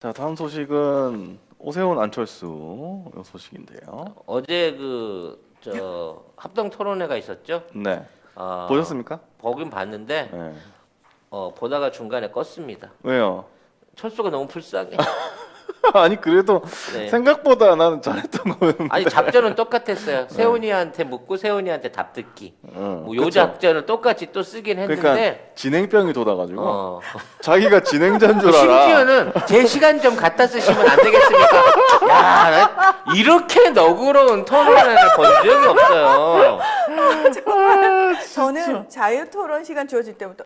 자, 다음 소식은 오세훈 안철수 소식인데요. 어제 합동 토론회가 있었죠. 네. 어, 보셨습니까? 보긴 봤는데 네. 보다가 중간에 껐습니다. 왜요? 철수가 너무 불쌍해. 아니 그래도 네. 생각보다 나는 잘했던 거였는데. 아니 작전은 똑같았어요. 세훈이한테 묻고 세훈이한테 답 듣기. 뭐 요 그쵸. 작전을 똑같이 또 쓰긴 했는데. 그러니까 진행병이 돋아가지고 어. 자기가 진행자인 줄 알아. 심지어는 제 시간 좀 갖다 쓰시면 안 되겠습니까? 야, 나 이렇게 너그러운 토론회를 본 적이 없어요. 저는 자유토론 시간 주어질 때부터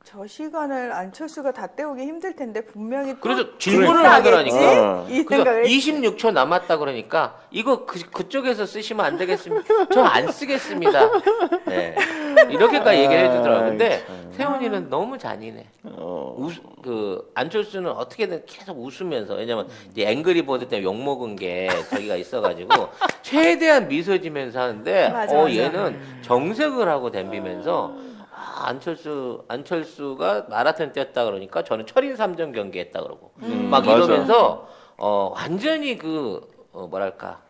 저 시간을 안철수가 다 때우기 힘들 텐데 분명히 또 그래서 질문을 질문하겠지? 하더라니까. 이 그래서 생각을 26초 남았다 그러니까 이거 그쪽에서 쓰시면 안 되겠습니까? 저 안 쓰겠습니다. 네. 이렇게까지 얘기를 해주더라고요. 근데 세훈이는 너무 잔인해. 안철수는 어떻게든 계속 웃으면서, 왜냐면 이제 앵그리버드 때문에 욕먹은 게 저기가 있어가지고 최대한 미소 지면서 하는데 맞아. 얘는 정색을 하고 덤비면서 안철수가 마라톤 뛰었다 그러니까 저는 철인 3전 경기 했다 그러고 막 맞아. 이러면서 완전히 뭐랄까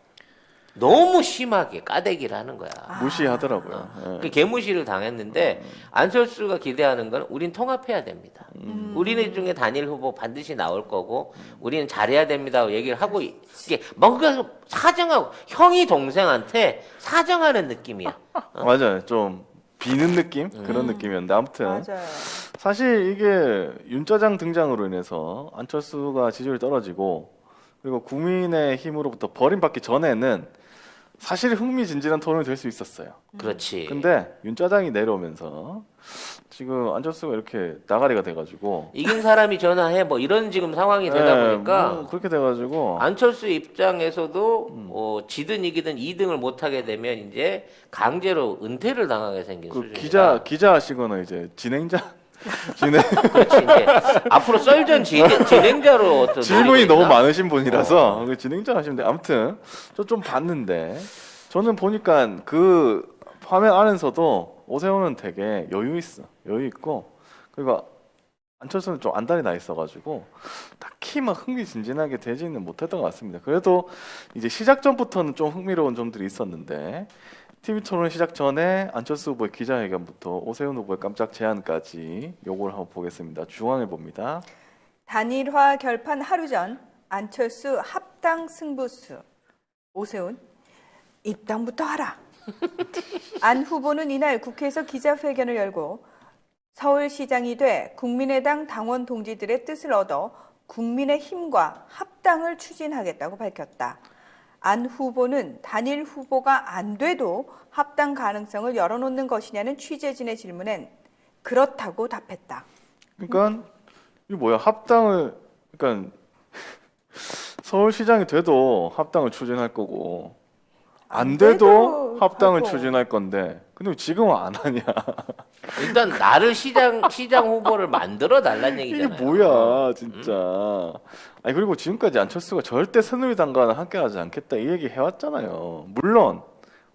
너무 심하게 까대기를 하는 거야. 무시하더라고요. 예. 그 개무시를 당했는데 안철수가 기대하는 건 우린 통합해야 됩니다. 우리네 중에 단일 후보 반드시 나올 거고 우리는 잘해야 됩니다 얘기를 하고 이게 뭔가 사정하고 형이 동생한테 사정하는 느낌이야. 맞아요. 좀 비는 느낌 그런 느낌이었는데 아무튼 맞아요. 사실 이게 윤짜장 등장으로 인해서 안철수가 지지율이 떨어지고 그리고 국민의힘으로부터 버림받기 전에는 사실 흥미진진한 토론이 될 수 있었어요. 그렇지. 근데 윤짜장이 내려오면서 지금 안철수가 이렇게 나가리가 돼가지고 이긴 사람이 전화해 뭐 이런 지금 상황이 되다 예, 보니까 뭐 그렇게 돼가지고 안철수 입장에서도 지든 이기든 2등을 못 하게 되면 이제 강제로 은퇴를 당하게 생긴 그 수준이다. 기자 하시거나 이제 진행자 진행 그렇지 이제 앞으로 썰전 진행자로 어떤 질문이 노리고 너무 있나? 많으신 분이라서 그 진행자 하시는데 아무튼 저 좀 봤는데 저는 보니까 그 화면 안에서도 오세훈은 되게 여유 있고 그리고 안철수는 좀 안달이 나 있어가지고 딱히 막 흥미진진하게 되지는 못했던 것 같습니다. 그래도 이제 시작 전부터는 좀 흥미로운 점들이 있었는데 TV 토론 시작 전에 안철수 후보의 기자회견부터 오세훈 후보의 깜짝 제안까지 요걸 한번 보겠습니다. 중앙에 봅니다. 단일화 결판 하루 전 안철수 합당 승부수. 오세훈 입당부터 하라. 안 후보는 이날 국회에서 기자회견을 열고 서울시장이 돼 국민의당 당원 동지들의 뜻을 얻어 국민의힘과 합당을 추진하겠다고 밝혔다. 안 후보는 단일 후보가 안 돼도 합당 가능성을 열어놓는 것이냐는 취재진의 질문엔 그렇다고 답했다. 그러니까 이 뭐야 합당을 그러니까 서울시장이 돼도 합당을 추진할 거고 안 돼도 합당을 하고. 추진할 건데 근데 지금은 안 하냐? 일단 나를 시장 후보를 만들어 달라는 이게 얘기잖아요. 뭐야 진짜. 아니 그리고 지금까지 안철수가 절대 새누리당과는 함께하지 않겠다 이 얘기 해왔잖아요. 물론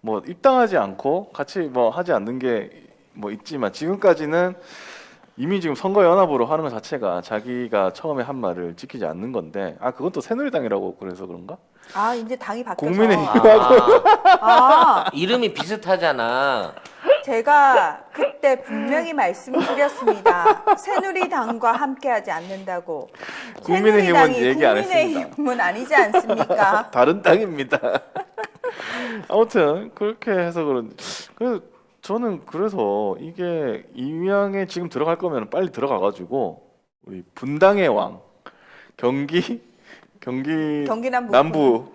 뭐 입당하지 않고 같이 뭐 하지 않는 게 뭐 있지만 지금까지는 이미 지금 선거연합으로 하는 것 자체가 자기가 처음에 한 말을 지키지 않는 건데 그건 또 새누리당이라고 그래서 그런가? 아 이제 당이 바뀌어서 국민의힘하고 이름이 비슷하잖아. 제가 그때 분명히 말씀드렸습니다. 새누리당과 함께하지 않는다고. 국민의힘은 새누리당이 얘기 안 했습니다. 국민의힘은 아니지 않습니까? 다른 당입니다. 아무튼 그렇게 해서 저는 그래서 이게 이왕에 지금 들어갈 거면 빨리 들어가가지고 우리 분당의 왕 경기 남부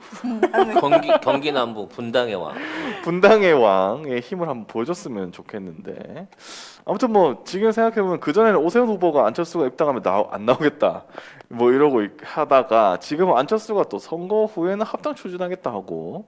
경기 남부 분당의 왕. 분당의 왕의 힘을 한번 보여줬으면 좋겠는데 아무튼 뭐 지금 생각해보면 그전에는 오세훈 후보가 안철수가 입당하면 안 나오겠다 뭐 이러고 하다가 지금은 안철수가 또 선거 후에는 합당 추진하겠다 하고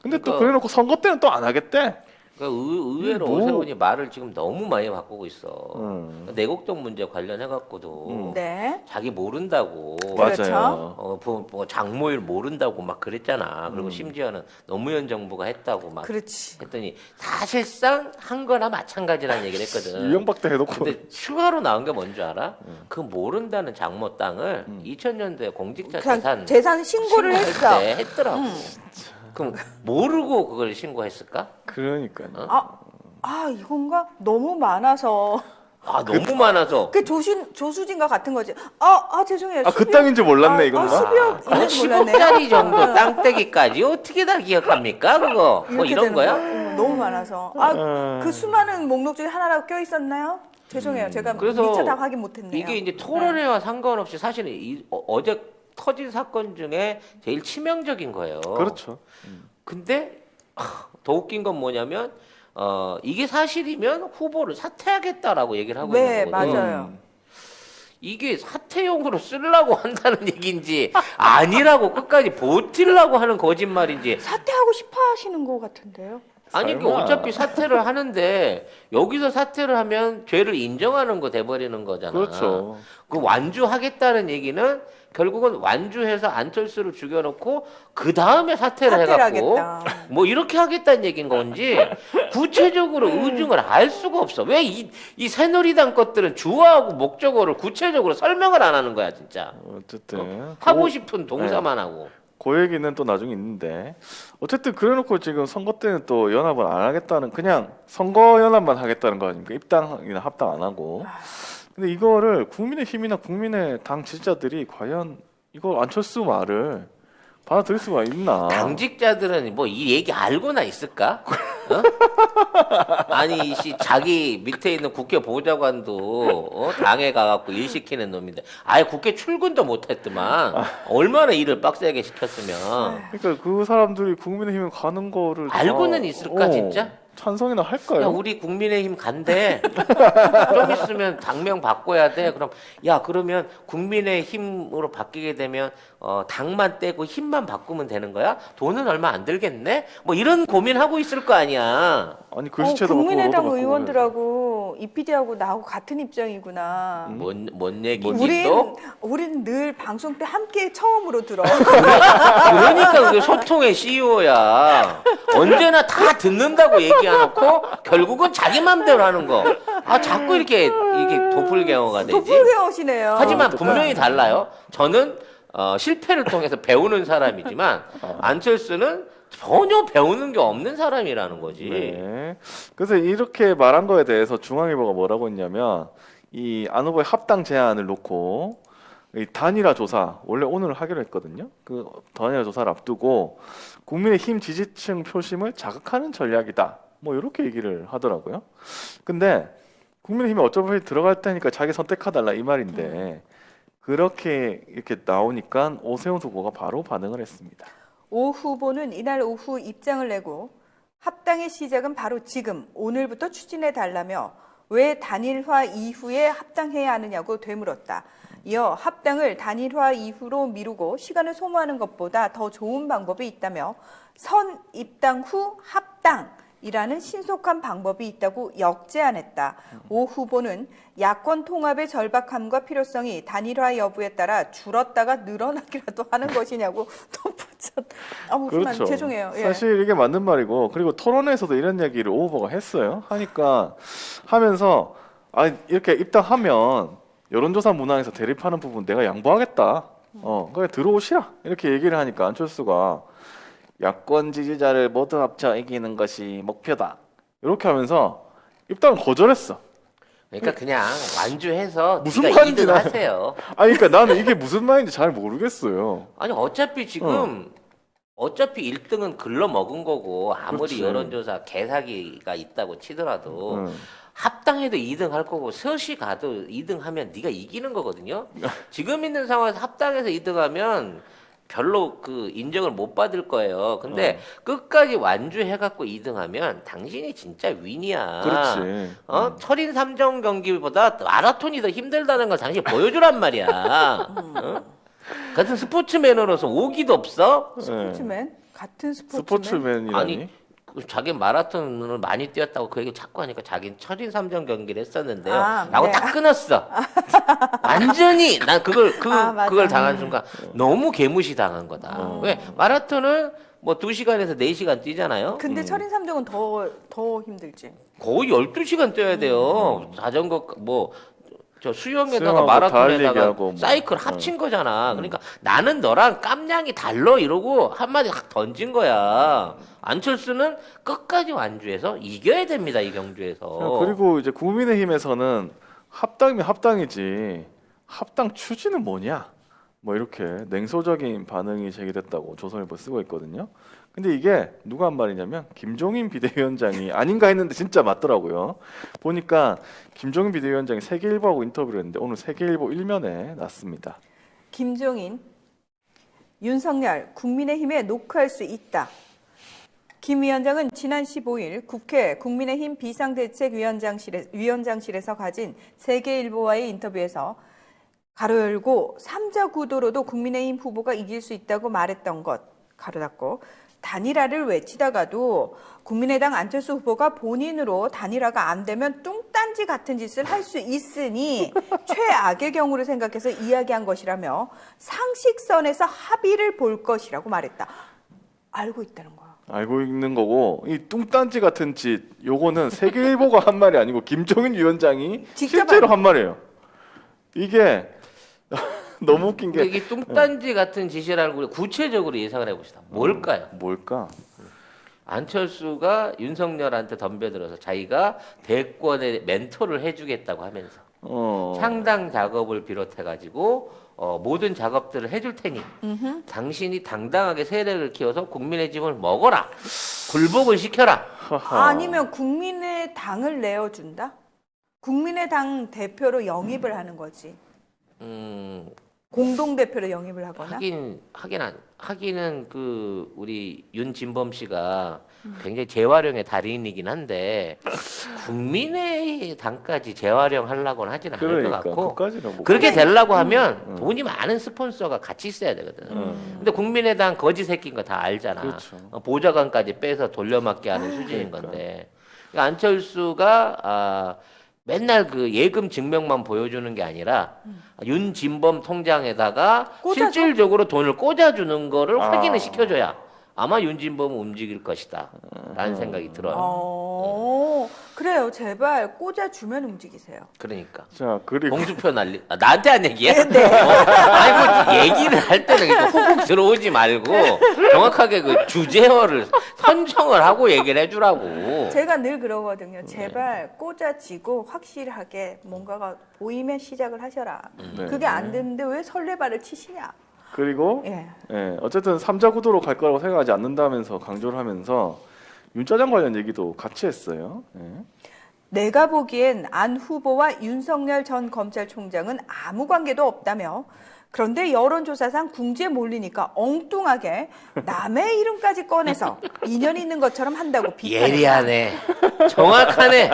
근데 또 그러니까 그래놓고 선거 때는 또 안 하겠대. 그러니까 의외로 뭐. 오세훈이 말을 지금 너무 많이 바꾸고 있어. 내곡동 문제 관련해 갖고도 네. 자기 모른다고. 그렇죠. 맞아요. 뭐 장모일 모른다고 막 그랬잖아. 그리고 심지어는 노무현 정부가 했다고 막 그렇지. 했더니 사실상 한 거나 마찬가지라는 얘기를 했거든. 이명박 때 해놓고 근데 추가로 나온 게 뭔 줄 알아? 그 모른다는 장모 땅을 2000년도에 공직자 그냥 재산 재산 신고를 신고할 했어. 때 했더라고. 그럼 모르고 그걸 신고했을까? 그러니까요. 이건가? 너무 많아서. 너무 많아서. 그 조수진과 같은 거지. 죄송해요. 그 땅인 줄 몰랐네 이건가? 12억 한 10억짜리 정도 땅떼기까지 어떻게 다 기억합니까? 그거 뭐 이런 거야? 너무 많아서. 그 수많은 목록 중에 하나라고 껴 있었나요? 죄송해요. 제가 그래서 미처 다 확인 못했네요. 이게 이제 토론회와 상관없이 사실은 어제 터진 사건 중에 제일 치명적인 거예요. 그렇죠. 근데 더 웃긴 건 뭐냐면 이게 사실이면 후보를 사퇴하겠다라고 얘기를 하고 네, 있는 거거든요. 맞아요. 이게 사퇴용으로 쓰려고 한다는 얘기인지 아니라고 끝까지 버틸라고 하는 거짓말인지 사퇴하고 싶어 하시는 것 같은데요. 아니 그 설마. 어차피 사퇴를 하는데 여기서 사퇴를 하면 죄를 인정하는 거 돼버리는 거잖아. 그렇죠. 그 완주하겠다는 얘기는 결국은 완주해서 안철수를 죽여놓고 그 다음에 사퇴를 사퇴를 해갖고 하겠다. 뭐 이렇게 하겠다는 얘기인 건지 구체적으로 의중을 알 수가 없어. 왜 이 새누리당 것들은 주어하고 목적어를 구체적으로 설명을 안 하는 거야 진짜. 어쨌든 하고 싶은 동사만 하고. 그 얘기는 또 나중에 있는데 어쨌든 그래놓고 지금 선거 때는 또 연합을 안 하겠다는 그냥 선거 연합만 하겠다는 거 아닙니까? 입당이나 합당 안 하고. 근데 이거를 국민의힘이나 국민의당 지지자들이 과연 이거 안철수 말을 받아들일 수가 있나? 당직자들은 뭐 이 얘기 알고나 있을까? 어? 아니 자기 밑에 있는 국회 보좌관도 당에 가갖고 일 시키는 놈인데 아예 국회 출근도 못했더만 얼마나 일을 빡세게 시켰으면 그러니까 그 사람들이 국민의힘에 가는 거를 알고는 다, 있을까, 진짜? 찬성이나 할까요? 야 우리 국민의힘 간대 좀 있으면 당명 바꿔야 돼 그럼 야 그러면 국민의힘으로 바뀌게 되면 당만 떼고 힘만 바꾸면 되는 거야? 돈은 얼마 안 들겠네? 뭐 이런 고민하고 있을 거 아니야. 아니 글씨체도 국민의당 바꾸고 의원들하고 이PD하고 나하고 같은 입장이구나. 뭔 얘기지 또? 우린 늘 방송 때 함께 처음으로 들어. 그러니까 그게 소통의 CEO야. 언제나 다 듣는다고 얘기해놓고 결국은 자기 맘대로 하는 거. 자꾸 이게 도플갱어가 되지. 도플갱어시네요. 하지만 분명히 달라요. 저는 실패를 통해서 배우는 사람이지만 안철수는 전혀 배우는 게 없는 사람이라는 거지. 네. 그래서 이렇게 말한 거에 대해서 중앙일보가 뭐라고 했냐면 이 안 후보의 합당 제안을 놓고 이 단일화 조사 원래 오늘 하기로 했거든요. 그 단일화 조사를 앞두고 국민의힘 지지층 표심을 자극하는 전략이다. 뭐 이렇게 얘기를 하더라고요. 근데 국민의힘이 어차피 들어갈 테니까 자기 선택하달라 이 말인데 그렇게 이렇게 나오니까 오세훈 후보가 바로 반응을 했습니다. 오 후보는 이날 오후 입장을 내고 합당의 시작은 바로 지금 오늘부터 추진해 달라며 왜 단일화 이후에 합당해야 하느냐고 되물었다. 이어 합당을 단일화 이후로 미루고 시간을 소모하는 것보다 더 좋은 방법이 있다며 선 입당 후 합당이라는 신속한 방법이 있다고 역제안했다. 오 후보는 야권 통합의 절박함과 필요성이 단일화 여부에 따라 줄었다가 늘어나기라도 하는 것이냐고 덧붙였다. 그렇죠. 죄송해요. 예. 사실 이게 맞는 말이고 그리고 토론회에서도 이런 얘기를 오 후보가 했어요. 하면서 이렇게 입당하면 여론조사 문항에서 대립하는 부분 내가 양보하겠다. 그래 들어오시라 이렇게 얘기를 하니까 안철수가 야권 지지자를 모두 합쳐 이기는 것이 목표다. 이렇게 하면서 입당을 거절했어. 그러니까 그냥 완주해서 무슨 네가 말인지 2등 하세요. 그러니까 나는 이게 무슨 말인지 잘 모르겠어요. 아니 어차피 지금 어차피 1등은 글러 먹은 거고 아무리 그렇지. 여론조사 개사기가 있다고 치더라도 합당해도 2등 할 거고 서시 가도 2등 하면 네가 이기는 거거든요. 지금 있는 상황에서 합당해서 2등 하면 별로 그 인정을 못 받을 거예요. 근데 끝까지 완주해갖고 2등 하면 당신이 진짜 윈이야. 그렇지. 철인 3정 경기보다 마라톤이 더 힘들다는 걸 당신이 보여주란 말이야. 같은 스포츠맨으로서 오기도 없어? 스포츠맨? 같은 스포츠맨? 스포츠맨이라니. 아니 자기 마라톤을 많이 뛰었다고 그 얘기 자꾸 하니까 자기는 철인 3전 경기를 했었는데요. 아, 라고 네. 딱 끊었어. 완전히 난 맞아. 그걸 당한 순간 너무 개무시 당한 거다. 왜 마라톤을 뭐 2시간에서 4시간 뛰잖아요. 근데 철인 3종은 더 힘들지. 거의 12시간 뛰어야 돼요. 자전거 뭐 저 수영에다가 수영하고 마라톤에다가 달리기하고 뭐. 사이클 합친 거잖아. 그러니까 나는 너랑 깜냥이 달러 이러고 한마디 확 던진 거야. 안철수는 끝까지 완주해서 이겨야 됩니다. 이 경주에서. 그리고 이제 국민의힘에서는 합당이면 합당이지 합당 추진은 뭐냐 뭐 이렇게 냉소적인 반응이 제기됐다고 조선일보 쓰고 있거든요. 근데 이게 누가 한 말이냐면 김종인 비대위원장이 아닌가 했는데 진짜 맞더라고요. 보니까 김종인 비대위원장이 세계일보하고 인터뷰를 했는데 오늘 세계일보 1면에 났습니다. 김종인, 윤석열, 국민의힘에 녹화할 수 있다. 김 위원장은 지난 15일 국회 국민의힘 비상대책위원장실에서 가진 세계일보와의 인터뷰에서 가로 열고 3자 구도로도 국민의힘 후보가 이길 수 있다고 말했던 것 가로 닫고 단일화를 외치다가도 국민의당 안철수 후보가 본인으로 단일화가 안 되면 뚱딴지 같은 짓을 할 수 있으니 최악의 경우를 생각해서 이야기한 것이라며 상식선에서 합의를 볼 것이라고 말했다. 알고 있다는 거야. 알고 있는 거고 이 뚱딴지 같은 짓 요거는 세계일보가 한 말이 아니고 김종인 위원장이 직접 실제로 한 말이에요. 이게 너무 웃긴 게 이게 뚱딴지 같은 짓이라는 걸 구체적으로 예상을 해봅시다. 뭘까요? 뭘까? 안철수가 윤석열한테 덤벼들어서 자기가 대권의 멘토를 해주겠다고 하면서 창당 작업을 비롯해가지고 모든 작업들을 해줄 테니 당신이 당당하게 세력을 키워서 국민의 짐을 먹어라. 굴복을 시켜라. 아니면 국민의당을 내어준다? 국민의당 대표로 영입을 하는 거지. 공동대표로 영입을 하거나. 하기는 그 우리 윤진범 씨가 굉장히 재활용의 달인이긴 한데 국민의당까지 재활용하려고는 하지는 않을 것 그러니까 같고 그까지는 뭐 그렇게 되려고 하면 돈이 많은 스폰서가 같이 있어야 되거든. 음. 근데 국민의당 거지 새끼인 거 다 알잖아. 그렇죠. 보좌관까지 빼서 돌려막기 하는 수준인 그러니까. 건데 그러니까 안철수가 맨날 그 예금 증명만 보여주는 게 아니라 윤진범 통장에다가 꽂아줘? 실질적으로 돈을 꽂아주는 거를 아. 확인을 시켜줘야 아마 윤진범은 움직일 것이다 라는 생각이 들어요. 그래요. 제발 꽂아주면 움직이세요. 그러니까 자 그리고 공수표 날리 나한테 한 얘기야? 네. 아니 뭐 얘기를 할 때는 이렇게 훅훅 들어오지 말고 정확하게 그 주제어를 선정을 하고 얘기를 해주라고. 제가 늘 그러거든요. 제발 꽂아지고 확실하게 뭔가가 보이면 시작을 하셔라. 네. 그게 안 되는데 왜 설레발을 치시냐. 그리고 예. 어쨌든 3자 구도로 갈 거라고 생각하지 않는다면서 강조를 하면서 윤짜장 관련 얘기도 같이 했어요. 예. 내가 보기엔 안 후보와 윤석열 전 검찰총장은 아무 관계도 없다며 그런데 여론조사상 궁지에 몰리니까 엉뚱하게 남의 이름까지 꺼내서 인연이 있는 것처럼 한다고 비판했다. 예리하네. 정확하네.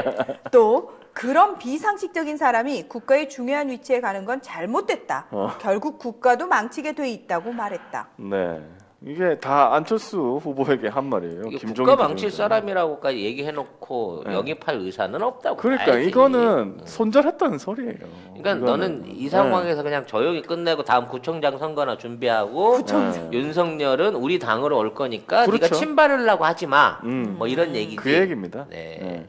또 그런 비상식적인 사람이 국가의 중요한 위치에 가는 건 잘못됐다. 결국 국가도 망치게 돼 있다고 말했다. 네. 이게 다 안철수 후보에게 한 말이에요. 이게 김종인 국가 망칠 비대위원장. 사람이라고까지 얘기해놓고 네. 영입할 의사는 없다고. 그러니까 봐야지. 이거는 손절했다는 소리예요. 그러니까 이거는. 너는 이 상황에서 그냥 조용히 끝내고 다음 구청장 선거나 준비하고 구청장. 윤석열은 우리 당으로 올 거니까 그렇죠. 네가 침발하려고 하지 마. 음. 뭐 이런 얘기지. 그 얘기입니다. 네. 네.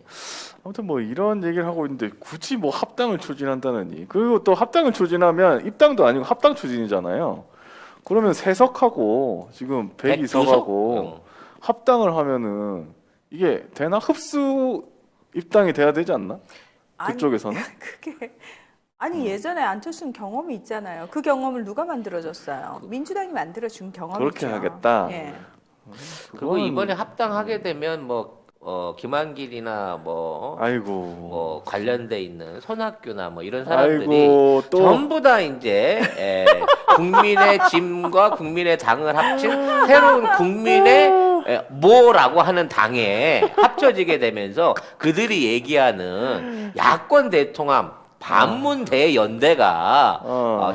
아무튼 뭐 이런 얘기를 하고 있는데 굳이 뭐 합당을 추진한다느니 그리고 또 합당을 추진하면 입당도 아니고 합당 추진이잖아요. 그러면 세석하고 지금 102석하고 합당을 하면은 이게 되나 흡수 입당이 돼야 되지 않나? 그쪽에서는? 그게 아니 예전에 안철수는 경험이 있잖아요. 그 경험을 누가 만들어줬어요? 민주당이 만들어준 경험이죠. 그렇게 하겠다. 예. 그리고 이번에 합당하게 되면 뭐 김한길이나 뭐 아이고 관련돼 있는 손학규나 뭐 이런 사람들이 아이고 또 전부 다 이제 국민의 짐과 국민의 당을 합친 새로운 국민의 뭐라고 하는 당에 합쳐지게 되면서 그들이 얘기하는 야권 대통합 반문 대연대가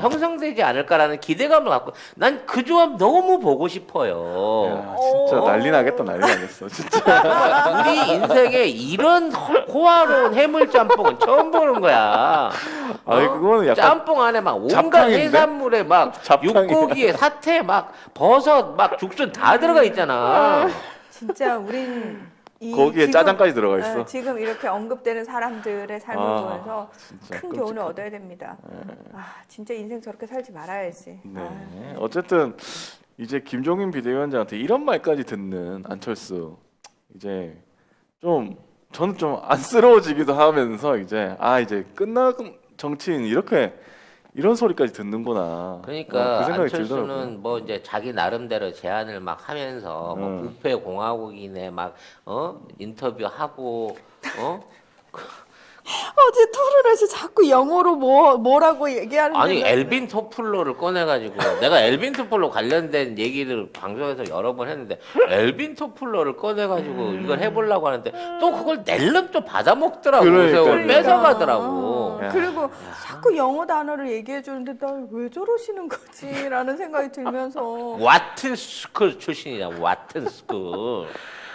형성되지 않을까라는 기대감을 갖고 난 그 조합 너무 보고 싶어요. 야, 진짜 난리 나겠다, 난리 나겠어. 진짜. 우리 인생에 이런 호화로운 해물짬뽕은 처음 보는 거야. 아니, 그거는 약간 짬뽕 안에 막 온갖 잡탕인데? 해산물에 막 잡탕이네. 육고기에 사태 막 버섯 막 죽순 다 들어가 있잖아. 진짜 우린 거기에 짜장까지 들어가 있어. 지금 이렇게 언급되는 사람들의 삶을 보면서 진짜 큰 교훈을 얻어야 됩니다. 진짜 인생 저렇게 살지 말아야지. 네. 어쨌든 이제 김종인 비대위원장한테 이런 말까지 듣는 안철수 이제 좀 저는 좀 안쓰러워지기도 하면서 이제 이제 끝난 정치인 이런 소리까지 듣는구나. 그러니까 그 생각이 안철수는 들더라고요. 뭐 이제 자기 나름대로 제안을 막 하면서 뭐 부패 공화국이네 막 인터뷰하고 어제 토론에서 자꾸 영어로 뭐라고 얘기하는 아니 엘빈 토플러를 꺼내가지고 내가 엘빈 토플러 관련된 얘기를 방송에서 여러 번 했는데 엘빈 토플러를 꺼내가지고 이걸 해보려고 하는데 또 그걸 낼름 또 받아먹더라고. 그러니까요. 그래서 뺏어가더라고. 그리고 자꾸 영어 단어를 얘기해 주는데 나 왜 저러시는 거지라는 생각이 들면서 와튼 스쿨 출신이야. 와튼 스쿨.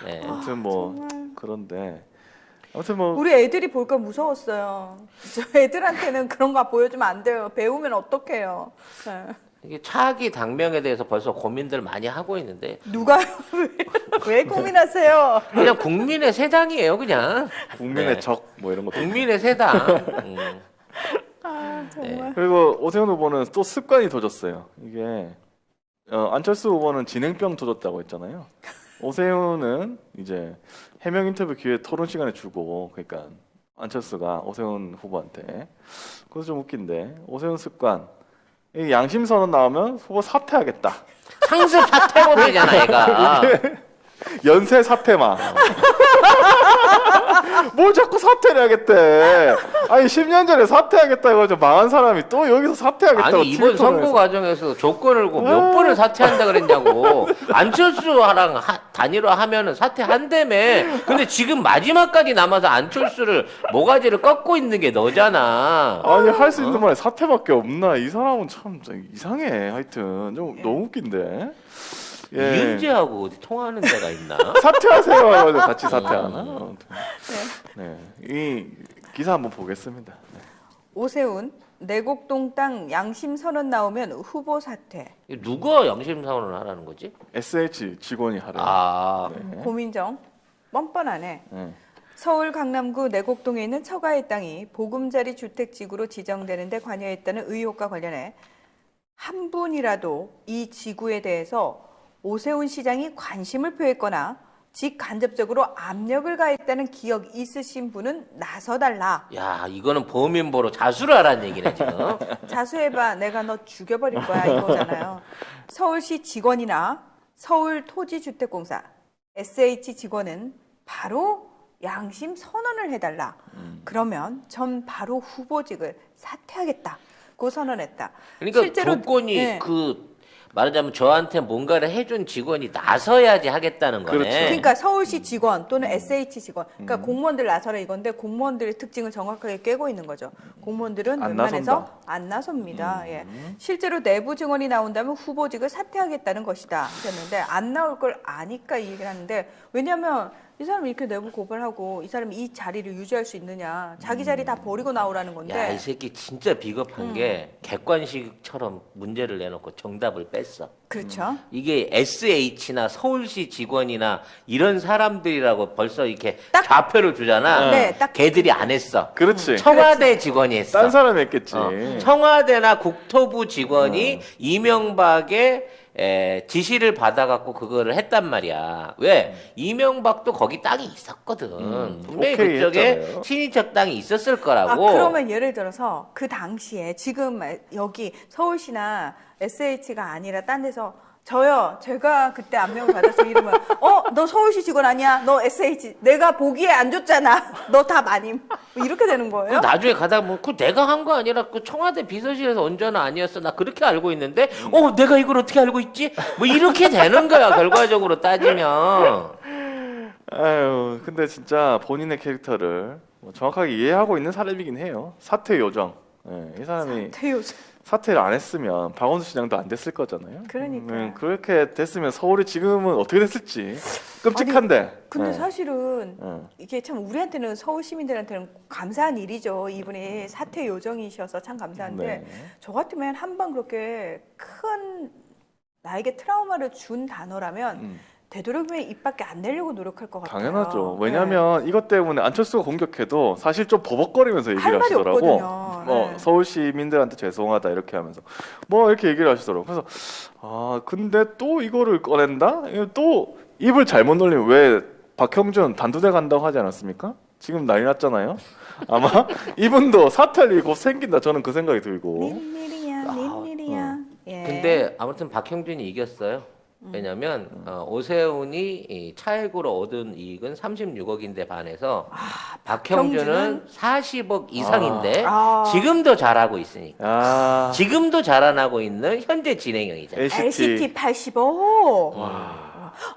네. 아무튼 뭐 그런데 아무튼 뭐 우리 애들이 볼까 무서웠어요. 저 애들한테는 그런 거 보여주면 안 돼요. 배우면 어떡해요. 네. 이게 차기 당명에 대해서 벌써 고민들 많이 하고 있는데 누가 왜 고민하세요? 그냥 국민의 새 당이에요. 그냥 국민의 네. 적 뭐 이런 것도 국민의 새 당. 정말. 그리고 오세훈 후보는 또 습관이 도졌어요. 이게 안철수 후보는 진행병 도졌다고 했잖아요. 오세훈은 이제 해명 인터뷰 기회 토론 시간에 주고 그러니까 안철수가 오세훈 후보한테 그것도 좀 웃긴데 오세훈 습관 이 양심 선언 나오면 후보 사퇴하겠다. 상습 사퇴범이잖아 얘가. 연쇄 사퇴마. 뭘 자꾸 사퇴를 하겠대. 아니 10년 전에 사퇴하겠다 이거죠. 망한 사람이 또 여기서 사퇴하겠다고. 아니 이번 선거 과정에서 조건을 몇 번을 사퇴한다 그랬냐고. 안철수랑 단일화하면은 사퇴한다며. 근데 지금 마지막까지 남아서 안철수를 모가지를 꺾고 있는 게 너잖아. 아니 할 수 있는 말이 사퇴밖에 없나. 이 사람은 참 이상해. 하여튼 좀 너무 웃긴데. 예. 이은재하고 어디 통화하는 데가 있나? 사퇴하세요. 같이 사퇴하나? 네. 이 기사 한번 보겠습니다. 네. 오세훈 내곡동 땅 양심 선언 나오면 후보 사퇴. 누가 양심선언을 하라는 거지? SH 직원이 하래요. 네. 고민정 뻔뻔하네. 네. 서울 강남구 내곡동에 있는 처가의 땅이 보금자리 주택지구로 지정되는 데 관여했다는 의혹과 관련해 한 분이라도 이 지구에 대해서 오세훈 시장이 관심을 표했거나 직간접적으로 압력을 가했다는 기억 있으신 분은 나서달라. 야 이거는 범인보로 자수를 하라는 얘기네 지금. 자수해봐. 내가 너 죽여버릴 거야 이거잖아요. 서울시 직원이나 서울토지주택공사 SH 직원은 바로 양심 선언을 해달라. 그러면 전 바로 후보직을 사퇴하겠다고 선언했다. 그러니까 실제로, 조건이 네. 말하자면 저한테 뭔가를 해준 직원이 나서야지 하겠다는 거네. 그렇죠. 그러니까 서울시 직원 또는 SH 직원, 그러니까 공무원들 나서라 이건데 공무원들의 특징을 정확하게 깨고 있는 거죠. 공무원들은 안 웬만해서 나선다. 안 나섭니다. 예. 실제로 내부 증언이 나온다면 후보직을 사퇴하겠다는 것이다. 했는데 안 나올 걸 아니까 이 얘기를 하는데 왜냐하면 이 사람이 이렇게 내부 고발하고 이 사람이 이 자리를 유지할 수 있느냐. 자기 자리 다 버리고 나오라는 건데. 야 이 새끼 진짜 비겁한 게 객관식처럼 문제를 내놓고 정답을 뺐어. 그렇죠. 이게 SH나 서울시 직원이나 이런 사람들이라고 벌써 이렇게 딱- 좌표를 주잖아. 네, 딱- 걔들이 안 했어. 그렇지. 청와대 직원이 했어. 딴 사람이 했겠지. 청와대나 국토부 직원이 이명박의 지시를 받아갖고 그거를 했단 말이야. 왜? 이명박도 거기 땅이 있었거든. 분명히 오케이 그쪽에 했잖아요. 친인척 땅이 있었을 거라고. 그러면 예를 들어서 그 당시에 지금 여기 서울시나 SH가 아니라 딴 데서 저요, 제가 그때 압력을 받아서 이러면 너 서울시 직원 아니야? 너 SH 내가 보기에 안 줬잖아. 너 다 마님. 뭐 이렇게 되는 거예요? 나중에 가다 보면 그 내가 한 거 아니라 그 청와대 비서실에서 언제나 아니었어. 나 그렇게 알고 있는데 내가 이걸 어떻게 알고 있지? 뭐 이렇게 되는 거야. 결과적으로 따지면. 아유, 근데 진짜 본인의 캐릭터를 뭐 정확하게 이해하고 있는 사람이긴 해요. 사퇴 요정. 예, 이 사람이 태요정. 사퇴를 안 했으면 박원순 시장도 안 됐을 거잖아요. 그러니까요. 그렇게 됐으면 서울이 지금은 어떻게 됐을지 끔찍한데. 근데 예. 사실은 예. 이게 참 우리한테는 서울 시민들한테는 감사한 일이죠. 이분이 사퇴 요정이셔서 참 감사한데 네. 저 같으면 한 번 그렇게 큰 나에게 트라우마를 준 단어라면 되도록이면 입 밖에 안 내려고 노력할 것 같아요. 당연하죠. 왜냐하면 이것 때문에 안철수가 공격해도 사실 좀 버벅거리면서 할 얘기를 말이 하시더라고. 없거든요. 네. 서울 시민들한테 죄송하다 이렇게 하면서 뭐 이렇게 얘기를 하시더라고. 그래서 근데 또 이거를 꺼낸다? 이거 또 입을 잘못 놀리면 왜 박형준 단두대 간다고 하지 않았습니까? 지금 난리 났잖아요. 아마 이분도 사퇴할 일이 곧 생긴다. 저는 그 생각이 들고. 웬일이야, 웬일이야. 예. 근데 아무튼 박형준이 이겼어요. 왜냐면 오세훈이 이 차액으로 얻은 이익은 36억인데 반해서 박형준은 40억 이상인데 아. 지금도 잘하고 있으니까. 지금도 자라나고 있는 현재 진행형이잖아요. LCT 85.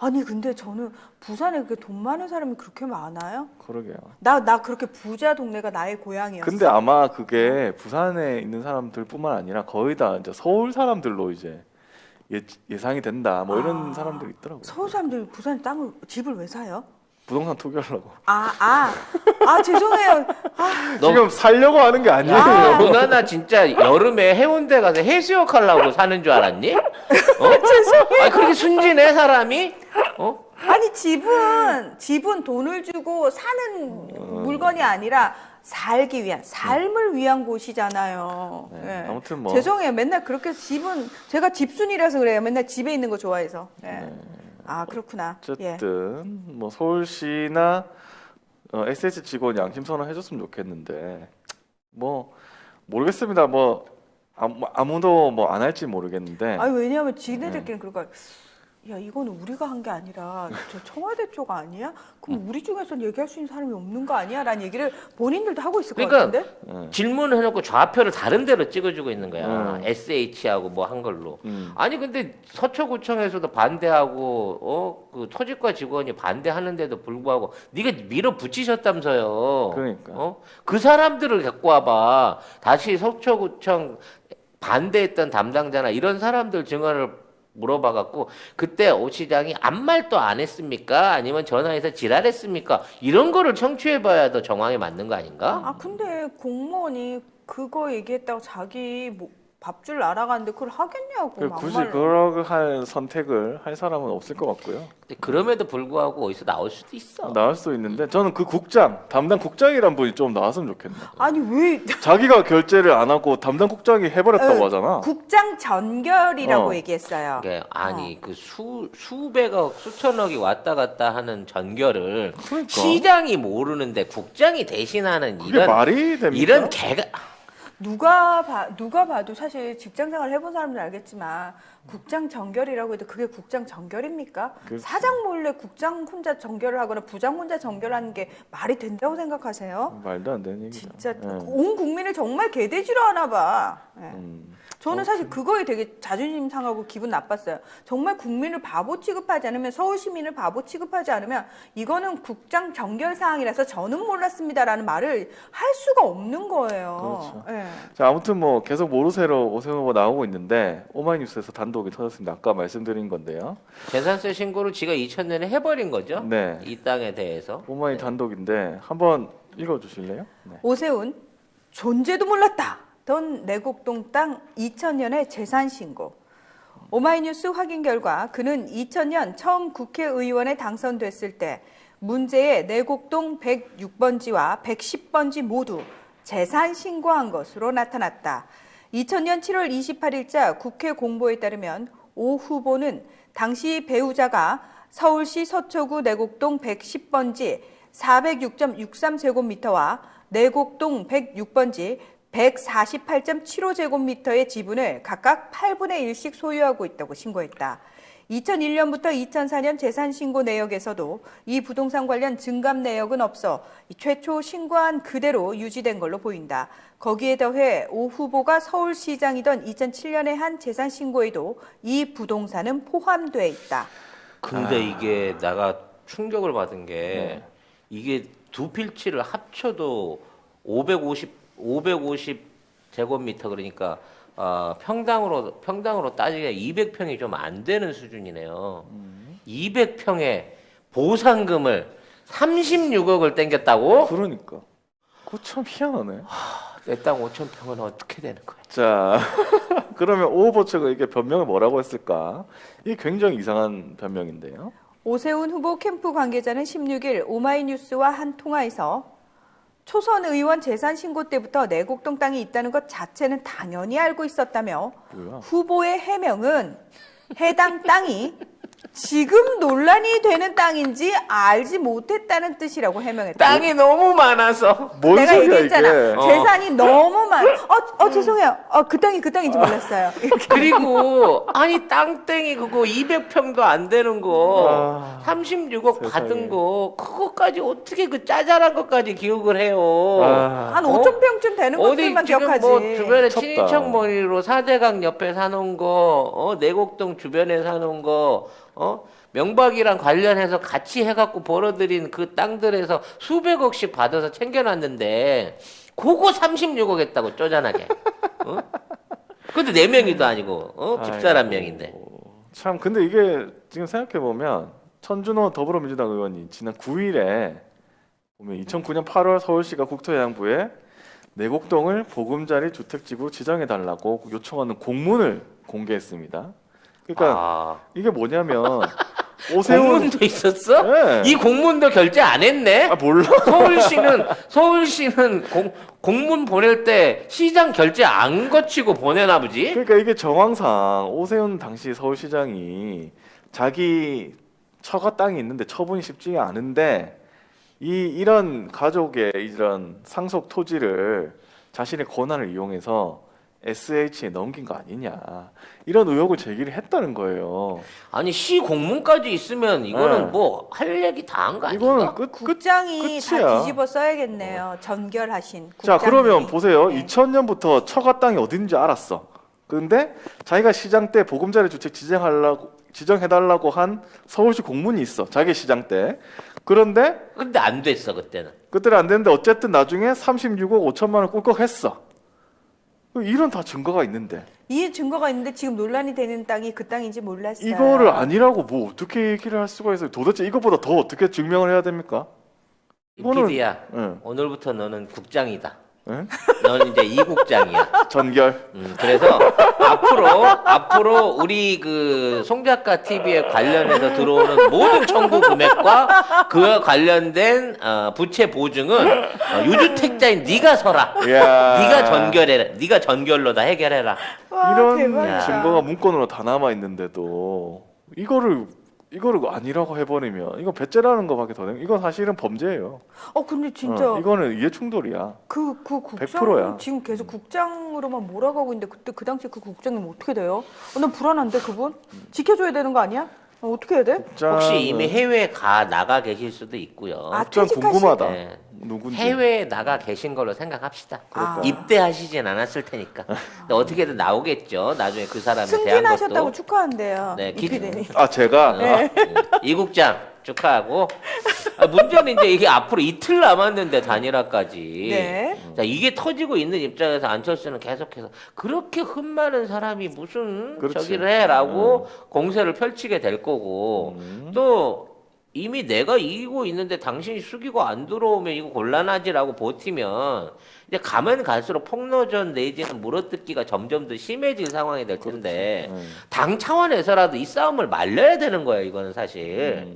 아니 근데 저는 부산에 그렇게 돈 많은 사람이 그렇게 많아요? 그러게요. 나 그렇게 부자 동네가 나의 고향이었어. 근데 아마 그게 부산에 있는 사람들뿐만 아니라 거의 다 이제 서울 사람들로 이제 예상이 된다. 뭐 이런 사람들이 있더라고요. 서울 사람들이 부산에 집을 왜 사요? 부동산 투기하려고. 죄송해요. 지금 살려고 하는 게 아니에요. 누나나 진짜 여름에 해운대 가서 해수욕 하려고 사는 줄 알았니? 아니 그렇게 순진해 사람이? 아니 집은 돈을 주고 사는 물건이 아니라 살기 위한 삶을 위한 곳이잖아요. 네, 예. 아무튼 뭐. 죄송해요. 맨날 그렇게 제가 집순이라서 그래요. 맨날 집에 있는 거 좋아해서. 예. 그렇구나. 예. 어쨌든 뭐 서울시나 SH 직원 양심 선언 해줬으면 좋겠는데 뭐 모르겠습니다. 뭐 아무도 뭐 안 할지 모르겠는데. 아니 왜냐하면 지네들끼리 그러니까 야 이거는 우리가 한 게 아니라 저 청와대 쪽 아니야? 그럼 우리 중에서는 얘기할 수 있는 사람이 없는 거 아니야? 라는 얘기를 본인들도 하고 있을 것 그러니까 같은데? 질문을 해놓고 좌표를 다른 데로 찍어주고 있는 거야. SH하고 뭐 한 걸로. 아니 근데 서초구청에서도 반대하고 그 토지과 직원이 반대하는데도 불구하고 네가 밀어붙이셨다면서요. 그러니까. 그 사람들을 갖고 와봐. 다시 서초구청 반대했던 담당자나 이런 사람들 증언을 물어봐갖고 그때 오 시장이 아무 말도 안 했습니까? 아니면 전화해서 지랄했습니까? 이런 거를 청취해봐야 더 정황에 맞는 거 아닌가? 근데 공무원이 그거 얘기했다고 자기 뭐 밥줄 알아가는데 그걸 하겠냐고 굳이 막말로. 그럴 선택을 할 사람은 없을 것 같고요. 근데 그럼에도 불구하고 어디서 나올 수도 있어. 나올 수도 있는데 저는 그 담당 국장이란 분이 좀 나왔으면 좋겠네. 아니 왜 자기가 결제를 안 하고 담당 국장이 해버렸다고 하잖아. 국장 전결이라고 얘기했어요. 그게 아니 그 수백억 수천억이 왔다 갔다 하는 전결을 그러니까. 시장이 모르는데 국장이 대신하는 그게 말이 됩니까? 이런 개가 누가 봐도 사실 직장생활 해본 사람들 알겠지만 국장 전결이라고 해도 그게 국장 전결입니까? 그렇지. 사장 몰래 국장 혼자 전결을 하거나 부장 혼자 전결하는 게 말이 된다고 생각하세요? 말도 안 되는 얘기죠. 진짜 온 국민을 정말 개돼지로 하나 봐. 예. 저는 그렇죠. 사실 그거에 되게 자존심 상하고 기분 나빴어요. 정말 국민을 바보 취급하지 않으면 서울 시민을 바보 취급하지 않으면 이거는 국장 전결 사항이라서 저는 몰랐습니다라는 말을 할 수가 없는 거예요. 그렇죠. 예. 자, 아무튼 뭐 계속 모르쇠로 오세훈 후보 나오고 있는데 오마이뉴스에서 단독이 터졌습니다. 아까 말씀드린 건데요. 재산세 신고를 지가 2000년에 해버린 거죠. 네. 이 땅에 대해서. 오마이 단독인데 한번 읽어주실래요? 네. 오세훈 존재도 몰랐다. 던 내곡동 땅 2000년의 재산 신고. 오마이뉴스 확인 결과 그는 2000년 처음 국회의원에 당선됐을 때 문제의 내곡동 106번지와 110번지 모두 재산 신고한 것으로 나타났다. 2000년 7월 28일자 국회 공보에 따르면 오 후보는 당시 배우자가 서울시 서초구 내곡동 110번지 406.63제곱미터와 내곡동 106번지 148.75제곱미터의 지분을 각각 8분의 1씩 소유하고 있다고 신고했다. 2001년부터 2004년 재산신고 내역에서도 이 부동산 관련 증감 내역은 없어 최초 신고한 그대로 유지된 걸로 보인다. 거기에 더해 오 후보가 서울시장이던 2007년에 한 재산신고에도 이 부동산은 포함돼 있다. 근데 이게 내가 충격을 받은 게 이게 두 필지를 합쳐도 550 제곱미터 그러니까 평당으로 따지면 200평이 좀 안 되는 수준이네요. 200평에 보상금을 36억을 땡겼다고? 그러니까. 그거 참 희한하네. 내 땅 5천 평은 어떻게 되는 거야? 자, 그러면 오 후보처가 이게 변명을 뭐라고 했을까? 이게 굉장히 이상한 변명인데요. 오세훈 후보 캠프 관계자는 16일 오마이뉴스와 한 통화에서 초선 의원 재산 신고 때부터 내곡동 땅이 있다는 것 자체는 당연히 알고 있었다며 뭐야? 후보의 해명은 해당 땅이 지금 논란이 되는 땅인지 알지 못했다는 뜻이라고 해명했다. 땅이 너무 많아서. 뭔 내가 소리야 얘기했잖아. 이게? 재산이 너무 많아. 죄송해요. 그 땅인지 몰랐어요. 이렇게. 그리고 아니 땅땡이 그거 200평도 안 되는 거 아, 36억 세상에. 받은 거 그거까지 어떻게 그 짜잘한 것까지 기억을 해요. 한 5천 평쯤 되는 어디 것들만 지금 기억하지. 뭐 주변에 미쳤다. 친인척 머리로 사대강 옆에 사놓은 거, 내곡동 주변에 사놓은 거, 명박이랑 관련해서 같이 해갖고 벌어들인 그 땅들에서 수백억씩 받아서 챙겨놨는데 그거 36억 했다고 쪼잔하게. 근데 4명이도 아니고 집사람 명인데. 참 근데 이게 지금 생각해 보면 천준호 더불어민주당 의원이 지난 9일에 보면 2009년 8월 서울시가 국토해양부에 내곡동을 보금자리 주택지구로 지정해 달라고 요청하는 공문을 공개했습니다. 그러니까 이게 뭐냐면 오세훈 공문도 있었어? 네. 이 공문도 결제 안 했네? 몰라. 서울시는 공문 보낼 때 시장 결제 안 거치고 보내나 보지? 그러니까 이게 정황상 오세훈 당시 서울시장이 자기 처가 땅이 있는데 처분이 쉽지가 않은데 이런 가족의 이런 상속 토지를 자신의 권한을 이용해서 SH에 넘긴 거 아니냐 이런 의혹을 제기를 했다는 거예요. 아니 시 공문까지 있으면 이거는 네. 뭐 할 얘기 다 한 거 아닌가? 이거는 국장이 다 끝이야. 뒤집어 써야겠네요. 전결하신 자 국장이. 그러면 보세요. 네. 2000년부터 처가 땅이 어딘지 알았어. 그런데 자기가 시장 때 보금자리 주택 지정해달라고 한 서울시 공문이 있어. 자기 시장 때. 그런데 근데 안 됐어 그때는. 그때는 안 됐는데 어쨌든 나중에 36억 5천만 원 꿀꺽했어. 이런 다 증거가 있는데 이 증거가 있는데 지금 논란이 되는 땅이 그 땅인지 몰랐어요. 이거를 아니라고 뭐 어떻게 얘기를 할 수가 있어요? 도대체 이것보다 더 어떻게 증명을 해야 됩니까? 이거는- PD야 응. 오늘부터 너는 국장이다. 응? 너는 이제 이 국장이야. 전결. 그래서 앞으로 우리 그 송작가 TV에 관련해서 들어오는 모든 청구 금액과 그와 관련된 부채 보증은 유주택자인 네가 서라. 이야. 네가 전결해라. 네가 전결로 다 해결해라. 와, 이런 대박이다. 증거가 문건으로 다 남아 있는데도 이거를 아니라고 해버리면 이거 배째라는 거밖에 더 이건 사실은 범죄예요. 근데 진짜 이거는 이해 충돌이야. 그 국장 100%야. 지금 계속 국장으로만 몰아가고 있는데 그때 그 당시에 그 국장님 어떻게 돼요? 난 불안한데 그분 지켜줘야 되는 거 아니야? 어떻게 해야 돼? 혹시 이미 해외에 나가 계실 수도 있고요. 좀 퇴직하실 궁금하다. 네. 누군지. 해외에 나가 계신 걸로 생각합시다. 그럴까? 입대하시진 않았을 테니까. 근데 어떻게든 나오겠죠. 나중에 그 사람에 대한 승진하셨다고 것도. 축하한대요. 네, 이 PD님. 제가 이 국장 축하하고. 문제는 이제 이게 앞으로 이틀 남았는데 단일화까지. 네. 자, 이게 터지고 있는 입장에서 안철수는 계속해서 그렇게 흠 많은 사람이 무슨 그렇지. 저기를 해라고 공세를 펼치게 될 거고 또 이미 내가 이기고 있는데 당신이 숙이고 안 들어오면 이거 곤란하지라고 버티면 이제 가면 갈수록 폭로전 내지는 물어뜯기가 점점 더 심해질 상황이 될 텐데 당 차원에서라도 이 싸움을 말려야 되는 거예요. 이거는 사실.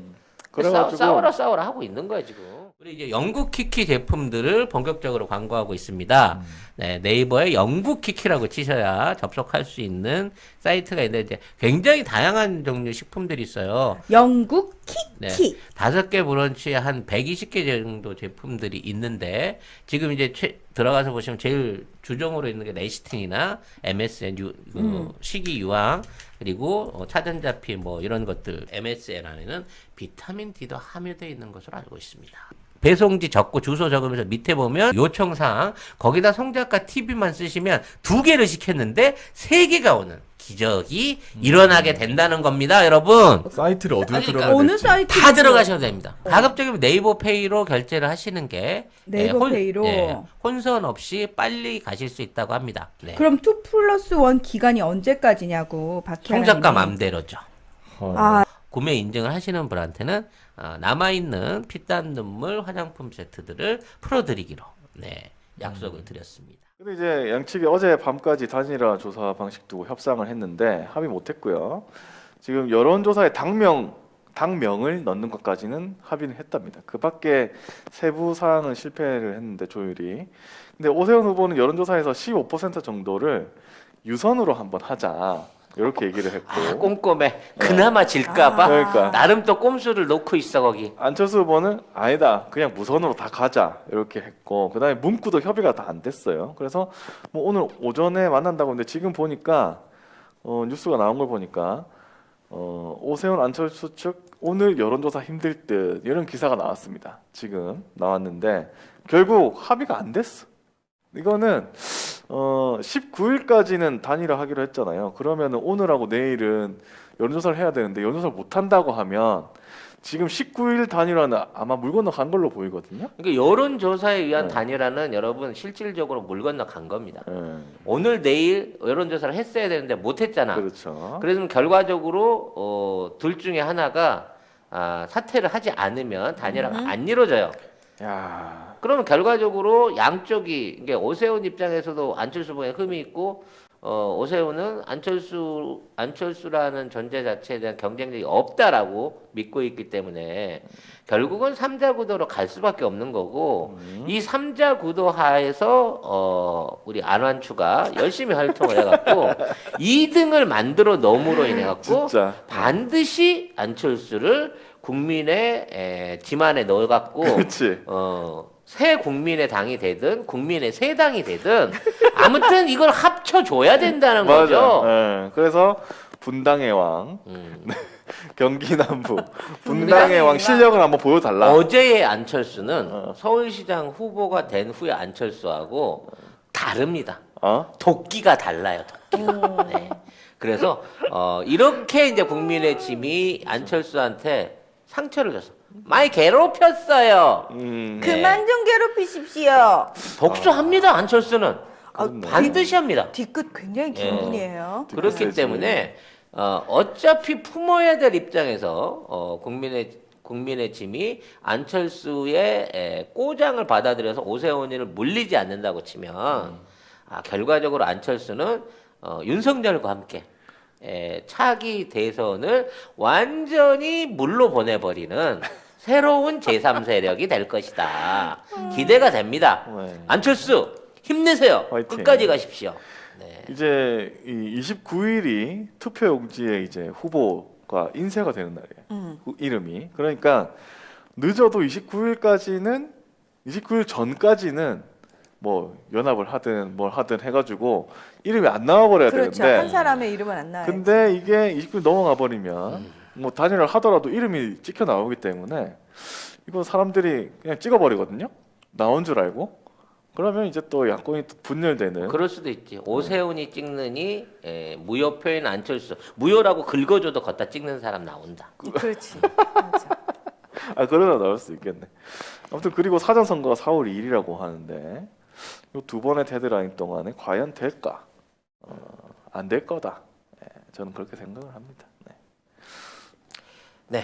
그래가지고 싸워라 하고 있는 거야 지금. 우리 이제 영국 키키 제품들을 본격적으로 광고하고 있습니다. 네, 네이버에 영국 키키라고 치셔야 접속할 수 있는 사이트가 있는데 이제 굉장히 다양한 종류 식품들이 있어요. 영국 네, 키키. 5개 브런치에 한 120개 정도 제품들이 있는데 지금 이제 들어가서 보시면 제일 주종으로 있는 게 레시틴이나 MSN 식이유황 그리고 차전자피 뭐 이런 것들 MSN 안에는 비타민 D도 함유되어 있는 것으로 알고 있습니다. 배송지 적고 주소 적으면서 밑에 보면 요청사항 거기다 송작가 TV만 쓰시면 2개를 시켰는데 3개가 오는 기적이 일어나게 된다는 겁니다, 여러분. 사이트를 어디로 그러니까 들어가야 어느 될지. 사이트 다 들어가셔도 됩니다. 가급적이면 네이버페이로 결제를 하시는 게 네이버페이로 혼선 없이 빨리 가실 수 있다고 합니다. 네. 그럼 2+1 기간이 언제까지냐고 박혜아님이. 총작가 맘대로죠. 아, 구매 인증을 하시는 분한테는 남아있는 피땀 눈물 화장품 세트들을 풀어드리기로 약속을 드렸습니다. 근데 이제 양측이 어제 밤까지 단일화 조사 방식 두고 협상을 했는데 합의 못했고요. 지금 여론조사에 당명을 넣는 것까지는 합의는 했답니다. 그 밖에 세부 사항은 실패를 했는데 조율이. 근데 오세훈 후보는 여론조사에서 15% 정도를 유선으로 한번 하자 이렇게 얘기를 했고. 꼼꼼해. 그나마 질까봐 그러니까. 나름 또 꼼수를 놓고 있어 거기. 안철수 후보는 아니다 그냥 무선으로 다 가자 이렇게 했고 그다음에 문구도 협의가 다 안 됐어요. 그래서 뭐 오늘 오전에 만난다고 했는데 지금 보니까 뉴스가 나온 걸 보니까 오세훈 안철수 측 오늘 여론조사 힘들 듯 이런 기사가 나왔습니다. 지금 나왔는데 결국 합의가 안 됐어. 이거는 19일까지는 단일화 하기로 했잖아요. 그러면 오늘하고 내일은 여론조사를 해야 되는데 여론조사를 못 한다고 하면 지금 19일 단일화는 아마 물 건너간 걸로 보이거든요. 그러니까 여론조사에 의한 네. 단일화는 여러분 실질적으로 물 건너간 겁니다. 네, 오늘 내일 여론조사를 했어야 되는데 못했잖아. 그렇죠. 그래서 결과적으로 둘 중에 하나가 사퇴를 하지 않으면 단일화가 안 이루어져요. 야, 그러면 결과적으로 양쪽이 이게 오세훈 입장에서도 안철수 후보에 흠이 있고 오세훈은 안철수라는 존재 자체에 대한 경쟁력이 없다라고 믿고 있기 때문에 결국은 3자 구도로 갈 수밖에 없는 거고 이 3자 구도 하에서 우리 안환추가 열심히 활동을 해갖고 2등을 만들어 넘으로 인해갖고 진짜. 반드시 안철수를 국민의 짐 안에 넣어갖고 그렇지. 새 국민의 당이 되든 국민의 새 당이 되든 아무튼 이걸 합쳐줘야 된다는 거죠. 맞아. 예, 그래서 분당의 왕, 경기 남부 분당의 왕 실력을 한번 보여달라. 어제의 안철수는 서울시장 후보가 된 후의 안철수하고 다릅니다. 도끼가 달라요. 도끼가. 네. 그래서 이렇게 이제 국민의 짐이 안철수한테 상처를 줬어. 많이 괴롭혔어요. 그만 좀 괴롭히십시오. 복수합니다. 안철수는 그렇네. 반드시 합니다. 뒤끝 굉장히 긴 예. 분이에요. 그렇기 세지. 때문에 어차피 품어야 될 입장에서 국민의 짐이 안철수의 꼬장을 받아들여서 오세훈이를 물리지 않는다고 치면 결과적으로 안철수는 윤석열과 함께 차기 대선을 완전히 물로 보내버리는 새로운 제3세력이 될 것이다. 기대가 됩니다. 네. 안철수 힘내세요. 화이팅. 끝까지 가십시오. 네. 이제 이 29일이 투표용지에 이제 후보가 인쇄가 되는 날이에요. 이름이. 그러니까 늦어도 29일 전까지는 뭐 연합을 하든 뭘 하든 해가지고 이름이 안 나와버려야 그렇죠. 되는데. 한 사람의 이름은 안 나와요. 근데 이게 20분 넘어가 버리면 뭐 단일화를 하더라도 이름이 찍혀 나오기 때문에 이거 사람들이 그냥 찍어 버리거든요. 나온 줄 알고. 그러면 이제 또 야권이 또 분열되는. 그럴 수도 있지. 오세훈이 찍느니 무효표인 안철수. 무효라고 긁어줘도 걷다 찍는 사람 나온다. 그렇지. 맞아. 그러다 나올 수 있겠네. 아무튼 그리고 사전 선거가 4월 2일이라고 하는데 이 두 번의 데드라인 동안에 과연 될까? 안 될 거다. 저는 그렇게 생각을 합니다. 네. 네.